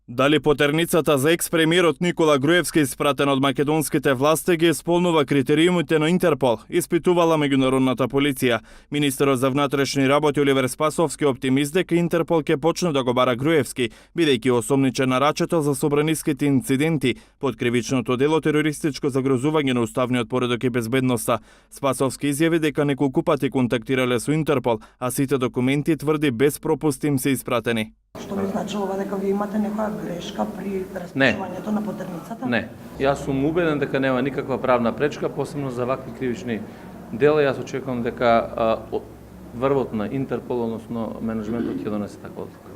Дали потерницата за екс-премиерот Никола Груевски, испратена од македонските власти, ги исполнува критериумите на Интерпол, испитувала меѓународната полиција. Министерот за внатрешни работи Оливер Спасовски оптимист дека Интерпол ќе почне да го бара Груевски, бидејќи осомничен на рачето за собраниските инциденти под кривичното дело терористичко загрозување на уставниот поредок и безбедноста. Спасовски изјави дека неколку пати контактирале со Интерпол, а сите документи, тврди, без пропусти им се испратени. Што би значило дека ви имате некоја грешка при распишувањето на потерницата? Не. Јас сум убеден дека нема никаква правна пречка, посебно за вакви кривични дела. Јас очекувам дека врвот на Интерпол, односно менеджментот ќе донесе таква одлука.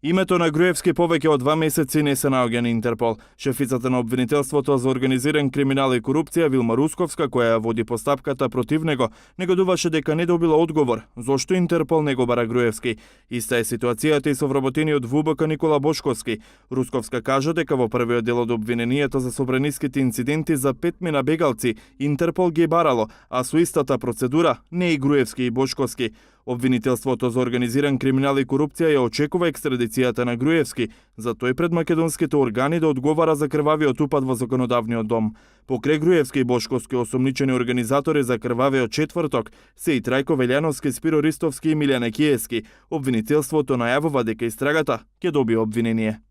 Името на Груевски повеќе од 2 месеци не се наоѓа на Интерпол. Шефицата на обвинителството за организиран криминал и корупција Вилма Русковска, која води постапката против него, негодуваше дека не добила одговор зошто Интерпол не го бара Груевски. Иста е ситуацијата и со вработениот ВУБК Никола Бошковски. Русковска кажа дека во првиот дел од обвиненијата за собраниските инциденти за 5 мина бегалци Интерпол ги барало, а со истата процедура не и Груевски и Бошковски. Обвинителството за организиран криминал и корупција ја очекува екстрадицијата на Груевски, за тој пред македонските органи да одговара за крвавиот упад во законодавниот дом. Покрај Груевски и Бошковски осомничени организатори за крвавиот четврток се и Трајко Велјановски, Спиро Ристовски и Милјана Киевски. Обвинителството најавува дека истрагата ќе добие обвинение.